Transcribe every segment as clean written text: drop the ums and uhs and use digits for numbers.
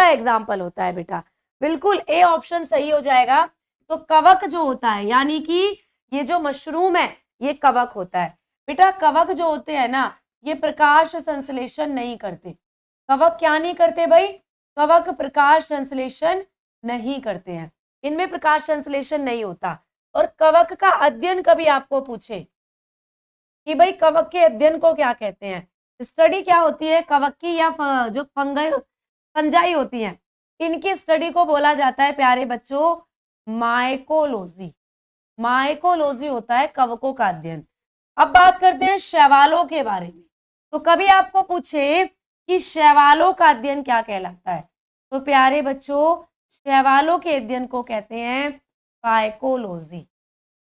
इसका एग्जाम्पल होता है बेटा। बिल्कुल ए ऑप्शन सही हो जाएगा। तो कवक जो होता है, यानी कि ये जो मशरूम है ये कवक होता है बेटा। कवक जो होते हैं ना ये प्रकाश संश्लेषण नहीं करते। कवक क्या नहीं करते भाई? कवक प्रकाश संश्लेषण नहीं करते हैं, इनमें प्रकाश संश्लेषण नहीं होता। और कवक का अध्ययन कभी आपको पूछे कि भाई कवक के अध्ययन को क्या कहते हैं, स्टडी क्या होती है कवक की, या जो फंजाई होती हैं इनकी स्टडी को बोला जाता है प्यारे बच्चों माइकोलॉजी। माइकोलॉजी होता है कवकों का अध्ययन। अब बात करते हैं शैवालों के बारे में। तो कभी आपको पूछे कि शैवालों का अध्ययन क्या कहलाता है, तो प्यारे बच्चों शैवालों के अध्ययन को कहते हैं फाइकोलॉजी।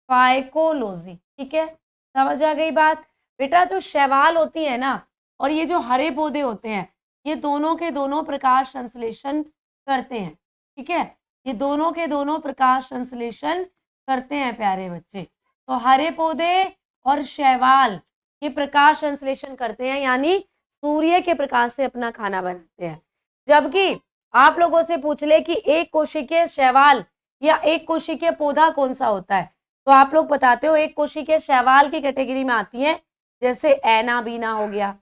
फाइकोलॉजी, ठीक है, समझ आ गई बात बेटा। जो शैवाल होती है ना और ये जो हरे पौधे होते हैं ये दोनों के दोनों प्रकाश संश्लेषण करते हैं, ठीक है, ये दोनों के दोनों प्रकाश संश्लेषण करते हैं प्यारे बच्चे। तो हरे पौधे और शैवाल ये प्रकाश संश्लेषण करते हैं, यानी सूर्य के प्रकाश से अपना खाना बनाते हैं। जबकि आप लोगों से पूछ ले कि एक कोशिकीय शैवाल या एक कोशिकीय पौधा कौन सा होता है, तो आप लोग बताते हो एक कोशिकीय शैवाल की कैटेगरी में आती है, जैसे एनाबीना हो गया,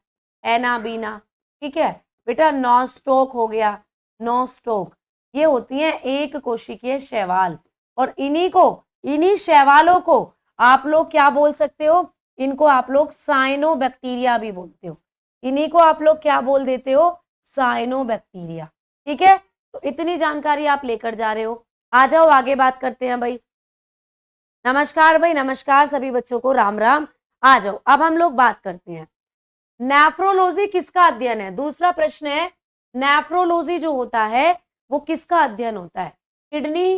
एनाबीना, ठीक है बेटा। नॉस्टॉक हो गया, नॉस्टॉक, ये होती हैं एक कोशिकीय शैवाल। और इन्हीं शैवालों को आप लोग क्या बोल सकते हो, इनको आप लोग साइनोबैक्टीरिया भी बोलते हो। इन्हीं को आप लोग क्या बोल देते हो, साइनोबैक्टीरिया, ठीक है। तो इतनी जानकारी आप लेकर जा रहे हो। आ जाओ आगे बात करते हैं भाई। नमस्कार भाई, नमस्कार सभी बच्चों को, राम राम। आ जाओ अब हम लोग बात करते हैं नेफ्रोलॉजी किसका अध्ययन है। दूसरा प्रश्न है नेफ्रोलॉजी जो होता है वो किसका अध्ययन होता है, किडनी,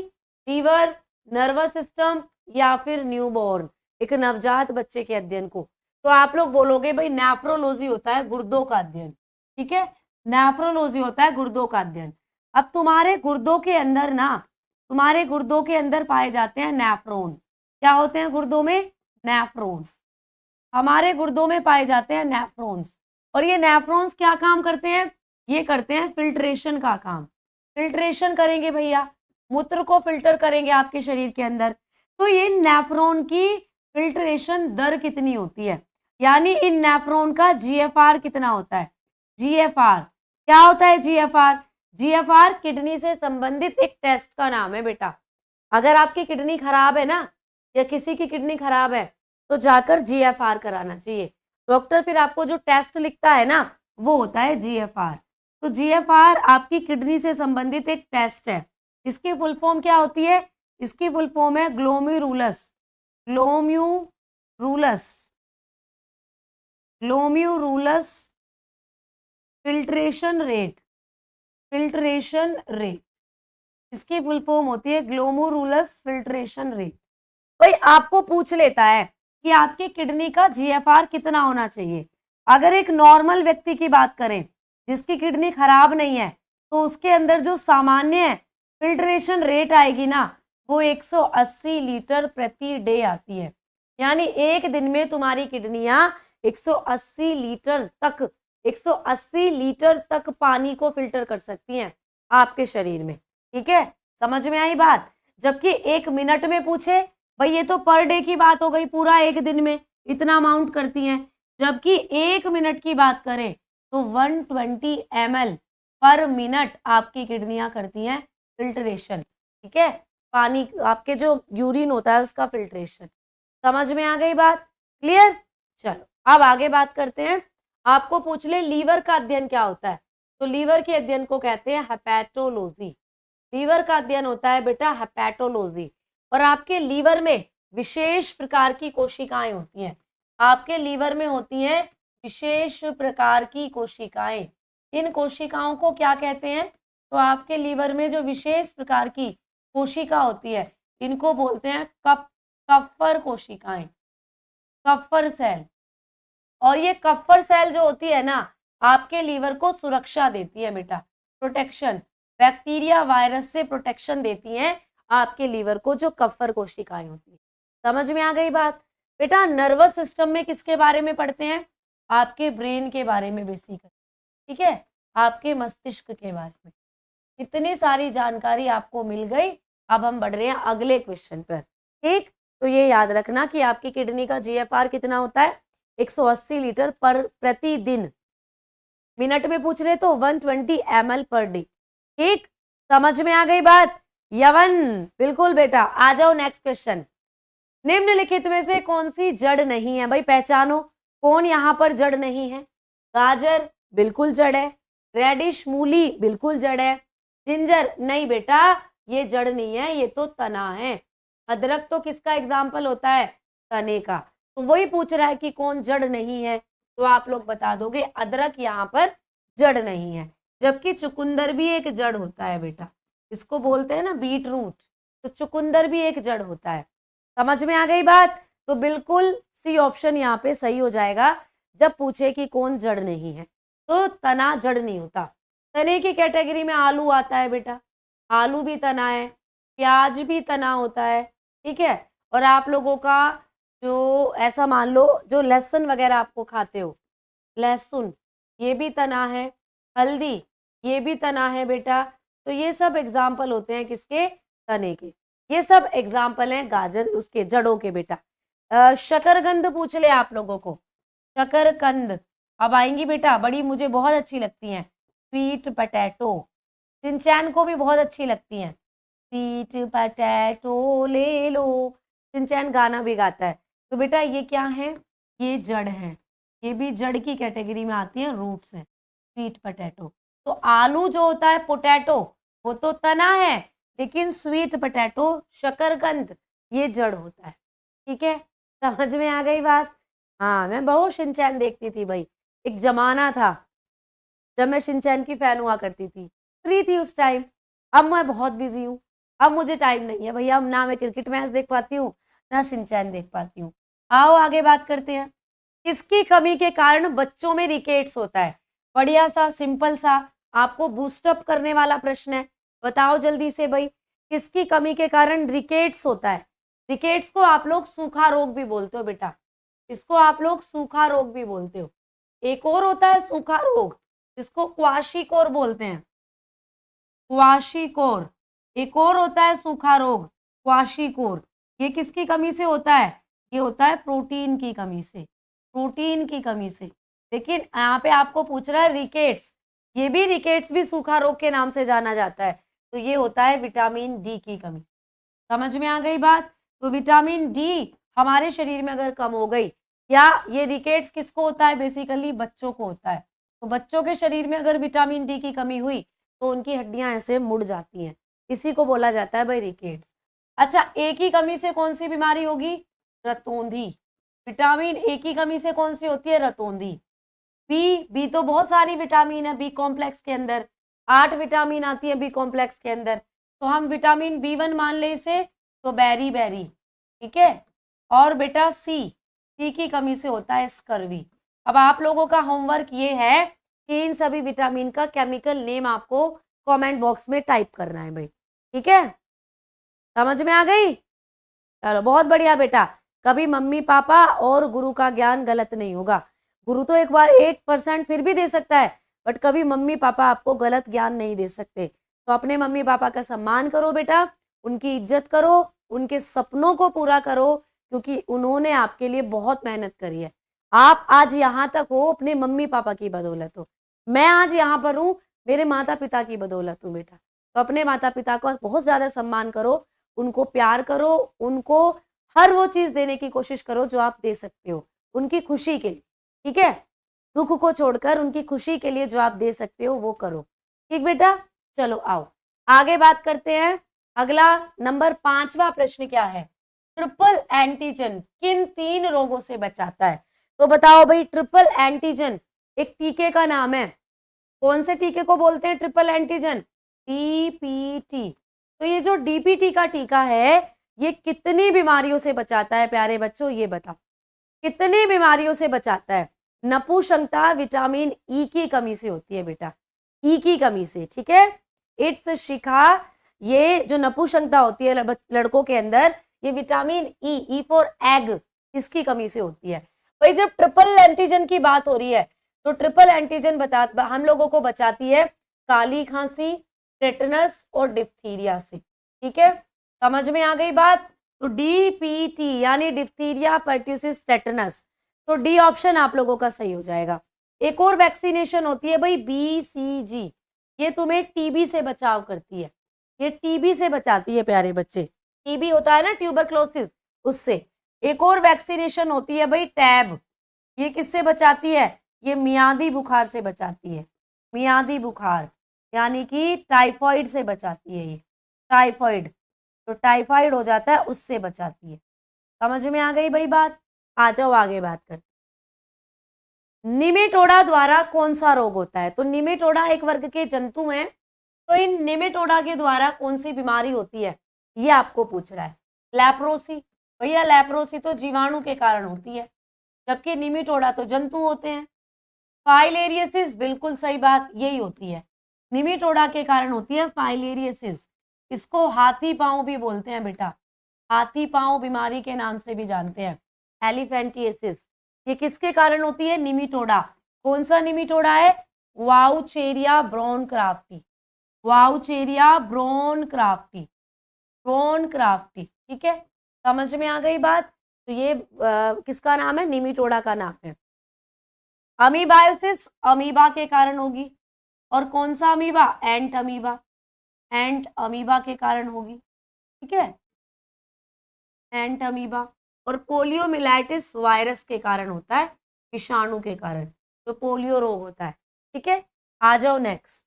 लीवर, नर्वस सिस्टम या फिर न्यूबॉर्न, एक नवजात बच्चे के अध्ययन को। तो आप लोग बोलोगे भाई नेफ्रोलॉजी होता है गुर्दों का अध्ययन, ठीक है, नेफ्रोलॉजी होता है गुर्दों का अध्ययन। अब तुम्हारे गुर्दों के अंदर ना, तुम्हारे गुर्दों के अंदर पाए जाते हैं नेफ्रॉन। क्या होते हैं गुर्दों में, नेफ्रॉन। हमारे गुर्दों में पाए जाते हैं नेफ्रॉन्स। और ये नेफ्रॉन्स क्या काम करते हैं, ये करते हैं फिल्ट्रेशन का काम। फिल्ट्रेशन करेंगे भैया, मूत्र को फिल्टर करेंगे आपके शरीर के अंदर। तो ये नेफ्रॉन की फिल्ट्रेशन दर कितनी होती है, यानी इन नेफ्रॉन का जीएफआर कितना होता है। जीएफआर क्या होता है, जीएफआर, जीएफआर किडनी से संबंधित एक टेस्ट का नाम है बेटा। अगर आपकी किडनी खराब है ना, या किसी की किडनी खराब है, तो जाकर जीएफआर कराना चाहिए। डॉक्टर फिर आपको जो टेस्ट लिखता है ना वो होता है जीएफआर। तो जीएफआर आपकी किडनी से संबंधित एक टेस्ट है। इसकी फुल फॉर्म क्या होती है, इसकी फुल फॉर्म है ग्लोम्युरुलस, ग्लोम्युरुलस, ग्लोम्युरुलस फिल्ट्रेशन रेट, फिल्ट्रेशन रेट, इसकी फुल फॉर्म होती है ग्लोम्युरुलस फिल्ट्रेशन रेट। भाई आपको पूछ लेता है कि आपकी किडनी का जीएफआर कितना होना चाहिए। अगर एक नॉर्मल व्यक्ति की बात करें जिसकी किडनी खराब नहीं है, तो उसके अंदर जो सामान्य फिल्ट्रेशन रेट आएगी ना वो 180 लीटर प्रति डे आती है। यानी एक दिन में तुम्हारी किडनियां 180 लीटर तक, 180 लीटर तक पानी को फिल्टर कर सकती हैं आपके शरीर में, ठीक है, समझ में आई बात। जबकि एक मिनट में पूछे भाई ये तो पर डे की बात हो गई, पूरा एक दिन में इतना अमाउंट करती हैं। जबकि एक मिनट की बात करें तो 120 ml पर मिनट आपकी किडनियां करती हैं फिल्ट्रेशन, ठीक है, पानी आपके जो यूरिन होता है उसका फिल्ट्रेशन। समझ में आ गई बात, क्लियर। चलो अब आगे बात करते हैं। आपको पूछ ले लीवर का अध्ययन क्या होता है, तो लीवर के अध्ययन को कहते हैं हेपेटोलॉजी। लीवर का अध्ययन होता है बेटा हेपेटोलॉजी। और आपके लीवर में विशेष प्रकार की कोशिकाएं होती हैं, आपके लीवर में होती हैं विशेष प्रकार की कोशिकाएं। इन कोशिकाओं को क्या कहते हैं, तो आपके लीवर में जो विशेष प्रकार की कोशिका होती है इनको बोलते हैं कप्फर कोशिकाएं, कप्फर सेल। और ये कप्फर सेल जो होती है ना आपके लीवर को सुरक्षा देती है बेटा, प्रोटेक्शन, बैक्टीरिया वायरस से प्रोटेक्शन देती हैं आपके लीवर को जो कप्फर कोशिकाएं होती है। समझ में आ गई बात बेटा। नर्वस सिस्टम में किसके बारे में पढ़ते हैं, आपके ब्रेन के बारे में बेसिकली, ठीक है, आपके मस्तिष्क के बारे में। इतनी सारी जानकारी आपको मिल गई। अब हम बढ़ रहे हैं अगले क्वेश्चन पर। ठीक, तो ये याद रखना कि आपकी किडनी का जीएफआर कितना होता है, 180 लीटर पर प्रतिदिन। मिनट में पूछ रहे तो 120 ml पर डे। ठीक, समझ में आ गई बात? यवन, बिल्कुल बेटा। आ जाओ नेक्स्ट क्वेश्चन। निम्नलिखित में से कौन सी जड़ नहीं है? भाई पहचानो, कौन यहाँ पर जड़ नहीं है? गाजर बिल्कुल जड़ है, रेडिश मूली बिल्कुल जड़ है, जिंजर नहीं बेटा, ये जड़ नहीं है, ये तो तना है। अदरक तो किसका एग्जाम्पल होता है? तने का। तो वही पूछ रहा है कि कौन जड़ नहीं है, तो आप लोग बता दोगे अदरक यहाँ पर जड़ नहीं है। जबकि चुकंदर भी एक जड़ होता है बेटा, इसको बोलते हैं ना बीट रूट, तो चुकंदर भी एक जड़ होता है। समझ में आ गई बात? तो बिल्कुल सी ऑप्शन यहाँ पे सही हो जाएगा जब पूछे कि कौन जड़ नहीं है। तो तना जड़ नहीं होता। तने की कैटेगरी में आलू आता है बेटा, आलू भी तना है, प्याज भी तना होता है, ठीक है। और आप लोगों का जो ऐसा मान लो जो लहसुन वगैरह आपको खाते हो, लहसुन ये भी तना है, हल्दी ये भी तना है बेटा। तो ये सब एग्जाम्पल होते हैं किसके? तने के। ये सब एग्जाम्पल हैं गाजर उसके जड़ों के बेटा। शकरकंद पूछ ले आप लोगों को, शकरकंद अब आएंगी बेटा, बड़ी मुझे बहुत अच्छी लगती हैं। स्वीट पटैटो, चिंचैन को भी बहुत अच्छी लगती हैं। स्वीट पटैटो ले लो, चिंचैन गाना भी गाता है। तो बेटा ये क्या है? ये जड़ है, ये भी जड़ की कैटेगरी में आती है, रूट्स हैं स्वीट पटैटो। तो आलू जो होता है पोटैटो, वो तो तना है, लेकिन स्वीट पटैटो शकरकंद ये जड़ होता है। ठीक है, समझ में आ गई बात? हाँ, मैं बहुत शिनचैन देखती थी भाई, एक जमाना था जब मैं शिनचैन की फैन हुआ करती थी, फ्री थी उस टाइम। अब मैं बहुत बिजी हूँ, अब मुझे टाइम नहीं है भैया, अब ना मैं क्रिकेट मैच देख पाती हूँ ना शिनचैन देख पाती हूँ। आओ आगे बात करते हैं। किसकी कमी के कारण बच्चों में रिकेट्स होता है? बढ़िया सा सिंपल सा आपको बूस्टअप करने वाला प्रश्न है, बताओ जल्दी से भाई, किसकी कमी के कारण रिकेट्स होता है? रिकेट्स को आप लोग सूखा रोग भी बोलते हो बेटा, इसको आप लोग सूखा रोग भी बोलते हो। एक और होता है सूखा रोग, जिसको क्वाशीकोर बोलते हैं, क्वाशीकोर। एक और होता है सूखा रोग, क्वाशीकोर। ये किसकी कमी से होता है? ये होता है प्रोटीन की कमी से, प्रोटीन की कमी से। लेकिन यहाँ पे आपको पूछ रहा है रिकेट्स, ये भी रिकेट्स भी सूखा रोग के नाम से जाना जाता है। तो ये होता है विटामिन डी की कमी। समझ में आ गई बात? तो विटामिन डी हमारे शरीर में अगर कम हो गई, या ये रिकेट्स किसको होता है? बेसिकली बच्चों को होता है। तो बच्चों के शरीर में अगर विटामिन डी की कमी हुई तो उनकी हड्डियां ऐसे मुड़ जाती हैं, इसी को बोला जाता है भाई रिकेट्स। अच्छा, ए की कमी से कौन सी बीमारी होगी? रतौंधी। विटामिन ए की कमी से कौन सी होती है? रतौंधी। बी तो बहुत सारी विटामिन है बी कॉम्प्लेक्स के अंदर, 8 विटामिन आती है बी कॉम्प्लेक्स के अंदर, तो हम विटामिन B1 मान ले इसे, तो बैरी बैरी, ठीक है। और बेटा सी की कमी से होता है स्कर्वी। अब आप लोगों का होमवर्क ये है कि इन सभी विटामिन का केमिकल नेम आपको कमेंट बॉक्स में टाइप करना है भाई, ठीक है। समझ में आ गई? चलो बहुत बढ़िया बेटा। कभी मम्मी पापा और गुरु का ज्ञान गलत नहीं होगा। गुरु तो एक बार 1% फिर भी दे सकता है, बट कभी मम्मी पापा आपको गलत ज्ञान नहीं दे सकते। तो अपने मम्मी पापा का सम्मान करो बेटा, उनकी इज्जत करो, उनके सपनों को पूरा करो, क्योंकि उन्होंने आपके लिए बहुत मेहनत करी है। आप आज यहाँ तक हो अपने मम्मी पापा की बदौलत हो, मैं आज यहाँ पर हूँ मेरे माता पिता की बदौलत हूँ बेटा। तो अपने माता पिता का बहुत ज्यादा सम्मान करो, उनको प्यार करो, उनको हर वो चीज देने की कोशिश करो जो आप दे सकते हो उनकी खुशी के लिए, ठीक है। दुख को छोड़कर उनकी खुशी के लिए जो आप दे सकते हो वो करो, ठीक बेटा। चलो आओ आगे बात करते हैं। अगला नंबर 5वां प्रश्न क्या है? ट्रिपल एंटीजन किन 3 रोगों से बचाता है? तो बताओ भाई, ट्रिपल एंटीजन एक टीके का नाम है। कौन से टीके को बोलते हैं ट्रिपल एंटीजन? डीपीटी। तो ये जो डीपीटी का टीका है ये कितनी बीमारियों से बचाता है प्यारे बच्चों? ये बताओ कितनी बीमारियों से बचाता है? नपुंसकता विटामिन ई की कमी से होती है बेटा, ई की कमी से, ठीक है। इट्स शिखा, ये जो नपुंसकता होती है लड़कों के अंदर, ये विटामिन ई फॉर एग, इसकी कमी से होती है। भाई जब ट्रिपल एंटीजन की बात हो रही है तो ट्रिपल एंटीजन हम लोगों को बचाती है काली खांसी, टेटनस और डिप्थीरिया से। ठीक है, समझ में आ गई बात। तो DPT यानी डिप्थीरिया, पर्ट्यूसिस, टेटनस, तो डी ऑप्शन आप लोगों का सही हो जाएगा। एक और वैक्सीनेशन होती है भाई BCG, ये तुम्हें टीबी से बचाव करती है, ये टीबी से बचाती है प्यारे बच्चे। टीबी होता है ना ट्यूबरक्लोसिस, उससे। एक और वैक्सीनेशन होती है भाई टैब, ये किससे बचाती है? ये मियादी बुखार से बचाती है, मियादी बुखार यानी कि टाइफाइड से बचाती है ये, टाइफाइड, तो टाइफाइड हो जाता है उससे बचाती है। समझ में आ गई भाई बात। आ जाओ आगे बात करते। निमेटोडा द्वारा कौन सा रोग होता है? तो निमेटोडा एक वर्ग के जंतु हैं, तो इन निमेटोडा के द्वारा कौन सी बीमारी होती है ये आपको पूछ रहा है। लैप्रोसी, भैया लैप्रोसी तो जीवाणु के कारण होती है, जबकि निमेटोडा तो जंतु होते हैं। फाइलेरियसिस, बिल्कुल सही बात, यही होती है, निमेटोडा के कारण होती है फाइलेरियसिस। इसको हाथी पांव भी बोलते हैं बेटा, हाथी पांव बीमारी के नाम से भी जानते हैं, एलिफेंटिएसिस। ये किसके कारण होती है? निमेटोडा। कौन सा निमेटोडा है? वाउचेरिया ब्राउन क्राफ्टी, वाउचेरिया ब्राउन क्राफ्टी, ब्राउन क्राफ्टी। ठीक है, समझ में आ गई बात। तो ये किसका नाम है? निमेटोडा का नाम है। अमीबायोसिस अमीबा के कारण होगी, और कौन सा अमीबा? एंट अमीबा, एंट अमीबा के कारण होगी। ठीक है, एंट अमीबा। और पोलियोमिलाइटिस वायरस के कारण होता है, विषाणु के कारण, तो पोलियो रोग होता है। ठीक है, आ जाओ नेक्स्ट।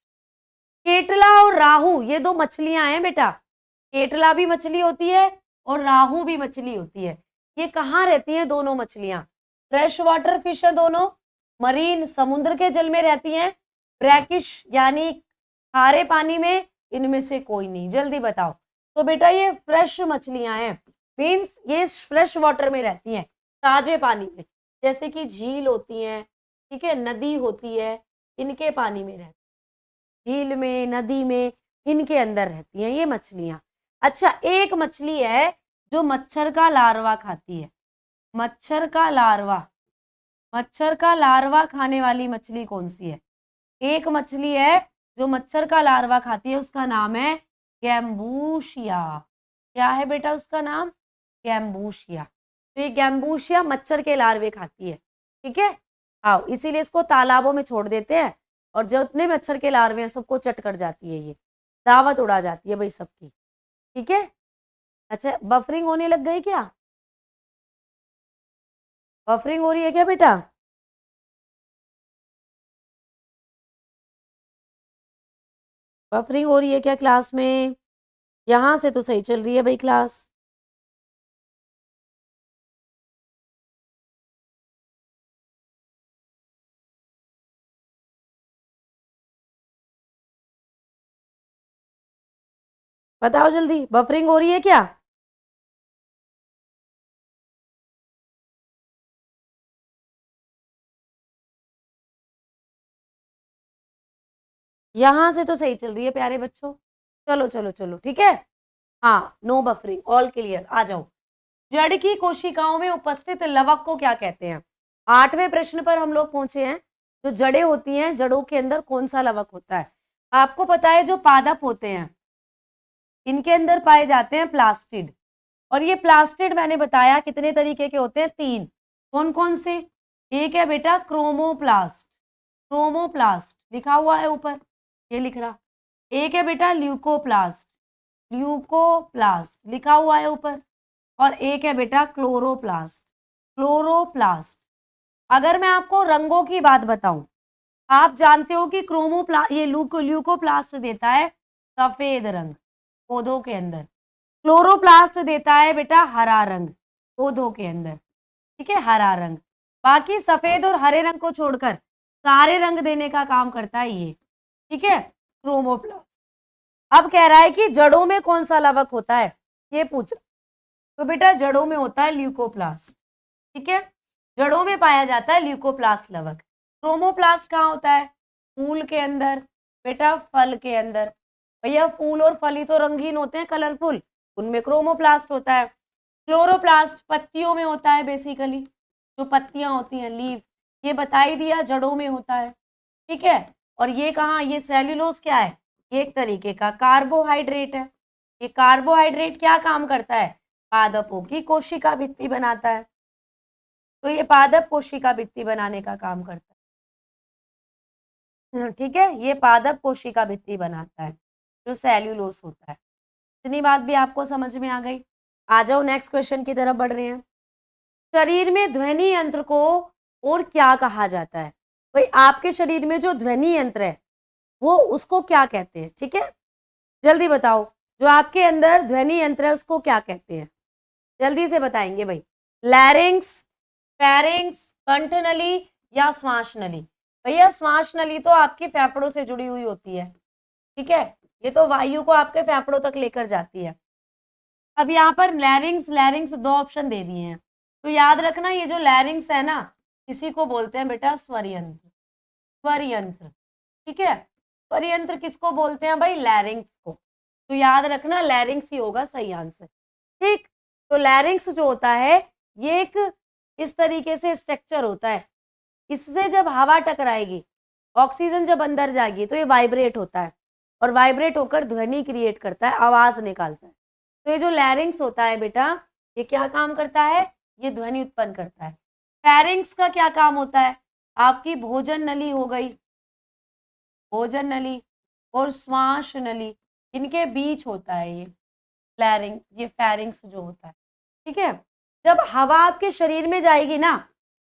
केटला और राहू, ये दो मछलियां हैं बेटा, केटला भी मछली होती है और राहू भी मछली होती है। ये कहाँ रहती हैं दोनों मछलियां? फ्रेश वाटर फिश है दोनों, मरीन समुद्र के जल में रहती हैं, ब्रैकिश यानी खारे पानी में, इनमें से कोई नहीं। जल्दी बताओ। तो बेटा ये फ्रेश मछलियां हैं, मीन्स ये फ्रेश वाटर में रहती हैं, ताजे पानी में, जैसे कि झील होती है, ठीक है, नदी होती है, इनके पानी में रहती है, झील में, नदी में, इनके अंदर रहती हैं ये मछलियां। अच्छा, एक मछली है जो मच्छर का लार्वा खाती है, मच्छर का लार्वा, मच्छर का लार्वा खाने वाली मछली कौन सी है? एक मछली है जो मच्छर का लार्वा खाती है, उसका नाम है गैम्बूशिया। क्या है बेटा उसका नाम? गैम्बूशिया। तो ये गैम्बूशिया मच्छर के लार्वे खाती है। ठीक है, आओ, इसीलिए इसको तालाबों में छोड़ देते हैं, और जो उतने मच्छर के लार्वे हैं सबको चट कर जाती है, ये दावत उड़ा जाती है भाई सबकी। ठीक है, अच्छा बफरिंग होने लग गई क्या? बफरिंग हो रही है क्या बेटा? बफरिंग हो रही है क्या क्लास में? यहां से तो सही चल रही है भाई क्लास। बताओ जल्दी, बफरिंग हो रही है क्या? यहां से तो सही चल रही है प्यारे बच्चों। चलो चलो चलो, ठीक है, हाँ, नो बफरिंग, ऑल क्लियर। आ जाओ। जड़ की कोशिकाओं में उपस्थित लवक को क्या कहते हैं? 8वें प्रश्न पर हम लोग पहुंचे हैं। जो जड़ें होती हैं, जड़ों के अंदर कौन सा लवक होता है? आपको पता है जो पादप होते हैं, इनके अंदर पाए जाते हैं प्लास्टिड, और ये प्लास्टिड मैंने बताया कितने तरीके के होते हैं? 3। कौन कौन से? एक है बेटा क्रोमोप्लास्ट, क्रोमोप्लास्ट लिखा हुआ है ऊपर, ये लिख रहा। एक है बेटा ल्यूकोप्लास्ट, ल्यूकोप्लास्ट लिखा हुआ है ऊपर, और एक है बेटा क्लोरोप्लास्ट, क्लोरोप्लास्ट। अगर मैं आपको रंगों की बात बताऊं, आप जानते हो कि ये ल्यूकोप्लास्ट देता है सफेद रंग पौधों के अंदर, क्लोरोप्लास्ट देता है बेटा हरा रंग पौधों के अंदर। ठीक है, हरा रंग। बाकी सफेद और हरे रंग को छोड़कर सारे रंग देने का काम करता है ये। ठीक है, क्रोमोप्लास्ट। अब कह रहा है कि जड़ों में कौन सा लवक होता है, ये पूछा। तो बेटा जड़ों में होता है ल्यूकोप्लास्ट। ठीक है, जड़ों में पाया जाता है ल्यूकोप्लास्ट लवक। क्रोमोप्लास्ट कहाँ होता है? फूल के अंदर, बेटा फल के अंदर। भैया फूल और फल ही तो रंगीन होते हैं, कलरफुल, उनमें क्रोमोप्लास्ट होता है। क्लोरोप्लास्ट पत्तियों में होता है, बेसिकली जो पत्तियां होती हैं, लीव, ये बता ही दिया, जड़ों में होता है। ठीक है, और ये कहाँ? ये सेल्यूलोज क्या है? ये एक तरीके का कार्बोहाइड्रेट है। ये कार्बोहाइड्रेट क्या काम करता है? पादपों की कोशिका भित्ति बनाता है। तो ये पादप कोशिका भित्ति बनाने का काम करता है। ठीक है, ये पादप कोशिका भित्ति बनाता है जो सेल्यूलोस होता है। इतनी बात भी आपको समझ में आ गई। आ जाओ नेक्स्ट क्वेश्चन की तरफ बढ़ रहे हैं। शरीर में ध्वनि यंत्र को और क्या कहा जाता है? भाई आपके शरीर में जो ध्वनि यंत्र है वो उसको क्या कहते हैं? ठीक है, जल्दी बताओ, जो आपके अंदर ध्वनि यंत्र है उसको क्या कहते हैं? जल्दी से बताएंगे भाई। लैरिंक्स, फेरिंक्स, कंठनली या श्वास नली? भैया श्वास नली तो आपकी फेफड़ों से जुड़ी हुई होती है, ठीक है, ये तो वायु को आपके फेफड़ों तक लेकर जाती है। अब यहाँ पर लैरिंग्स, लैरिंग्स दो ऑप्शन दे दिए हैं, तो याद रखना ये जो लैरिंग्स है ना, इसी को बोलते हैं बेटा स्वर यंत्र। स्वर यंत्र, ठीक है, स्वर यंत्र किसको बोलते हैं भाई? लैरिंग्स को। तो याद रखना लैरिंग्स ही होगा सही आंसर। ठीक, तो लैरिंग्स जो होता है ये एक इस तरीके से स्ट्रक्चर होता है, इससे जब हवा टकराएगी, ऑक्सीजन जब अंदर जाएगी तो ये वाइब्रेट होता है और वाइब्रेट होकर ध्वनि क्रिएट करता है, आवाज निकालता है। तो ये जो लैरिंग्स होता है बेटा, ये क्या काम करता है? ये ध्वनि उत्पन्न करता है। फेरिंग्स का क्या काम होता है? आपकी भोजन नली हो गई, भोजन नली और श्वास नली, इनके बीच होता है ये लैरिंग, ये फेरिंग्स जो होता है। ठीक है, जब हवा आपके शरीर में जाएगी ना,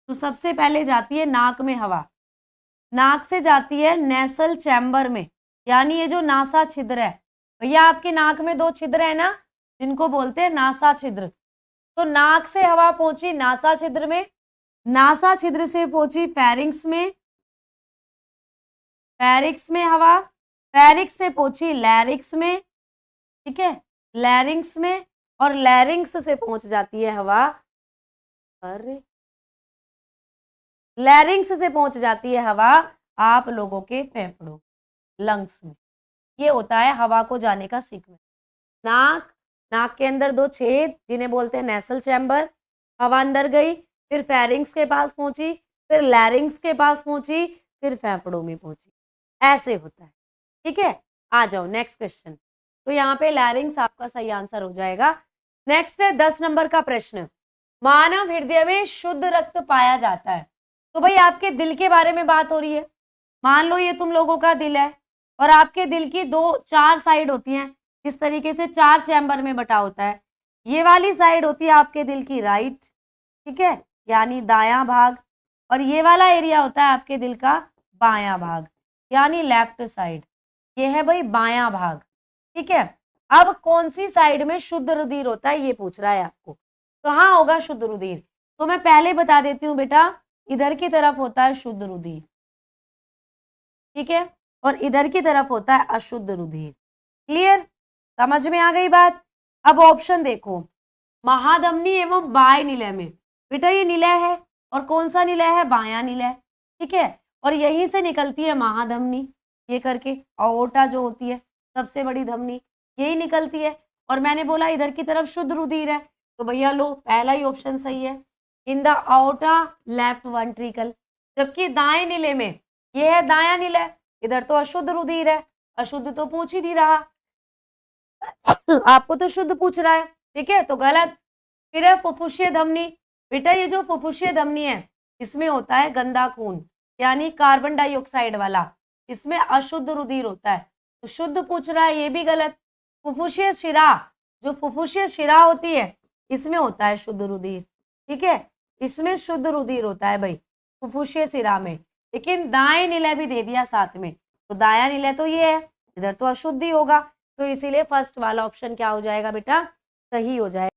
तो सबसे पहले जाती है नाक में हवा, नाक से जाती है नेसल चैम्बर में, यानी ये जो नासा छिद्र है, भैया आपके नाक में दो छिद्र है ना, जिनको बोलते हैं नासा छिद्र। तो नाक से हवा पहुंची नासा छिद्र में, नासा छिद्र से पहुंची फेरिंग्स में, फेरिक्स में हवा, फेरिक्स से पहुंची लैरिक्स में, ठीक है, लैरिंग्स में, और लैरिंग्स से पहुंच जाती है हवा, अरे लैरिंग्स से पहुंच जाती है हवा आप लोगों के फेफड़ों, लंग्स में। ये होता है हवा को जाने का सीक्वेंस। नाक, नाक के अंदर दो छेद जिन्हें बोलते हैं नेसल चैम्बर, हवा अंदर गई, फिर फेरिंग्स के पास पहुंची, फिर लैरिंग्स के पास पहुंची, फिर फेफड़ों में पहुंची। ऐसे होता है। ठीक है, आ जाओ नेक्स्ट क्वेश्चन। तो यहाँ पे लैरिंग्स आपका सही आंसर हो जाएगा। नेक्स्ट है 10 नंबर का प्रश्न। मानव हृदय में शुद्ध रक्त पाया जाता है। तो भाई आपके दिल के बारे में बात हो रही है। मान लो ये तुम लोगों का दिल है और आपके दिल की चार साइड होती हैं, इस तरीके से 4 चैम्बर में बटा होता है। ये वाली साइड होती है आपके दिल की राइट, ठीक है, यानी दायां भाग, और ये वाला एरिया होता है आपके दिल का बायां भाग, यानी लेफ्ट साइड। ये है भाई बायां भाग। ठीक है, अब कौन सी साइड में शुद्ध रुधिर होता है ये पूछ रहा है आपको। तो हाँ होगा शुद्ध रुधिर। तो मैं पहले बता देती हूँ बेटा, इधर की तरफ होता है शुद्ध रुधिर, ठीक है, और इधर की तरफ होता है अशुद्ध रुधिर। क्लियर, समझ में आ गई बात? अब ऑप्शन देखो, महाधमनी एवं बाह्य निलय में, बेटा ये निलय है, और कौन सा निलय है? बायां निलय, ठीक है, और यहीं से निकलती है महाधमनी, ये करके अओर्टा जो होती है सबसे बड़ी धमनी, यही निकलती है। और मैंने बोला इधर की तरफ शुद्ध रुधिर है, तो भैया लो पहला ही ऑप्शन सही है, इन द अओर्टा लेफ्ट वेंट्रिकल। जबकि दाएं निलय में, ये है दायां निलय, इधर तो अशुद्ध रुधिर है, अशुद्ध तो पूछ ही नहीं रहा, आपको तो शुद्ध पूछ रहा है, ठीक है, तो गलत। फिर है फुफ्फुसीय धमनी। बेटा ये जो फुफ्फुसीय धमनी है इसमें होता है गंदा खून, यानी कार्बन डाइऑक्साइड वाला, इसमें अशुद्ध रुधिर होता है, तो शुद्ध पूछ रहा है, ये भी गलत। फुफ्फुसीय शिरा, जो फुफ्फुसीय शिरा होती है इसमें होता है शुद्ध रुधिर, ठीक है, इसमें शुद्ध रुधिर होता है भाई फुफ्फुसीय शिरा में। लेकिन दाएं निलय भी दे दिया साथ में, तो दायां निलय तो ये है, इधर तो अशुद्ध ही होगा, तो इसीलिए फर्स्ट वाला ऑप्शन क्या हो जाएगा बेटा? सही हो जाएगा।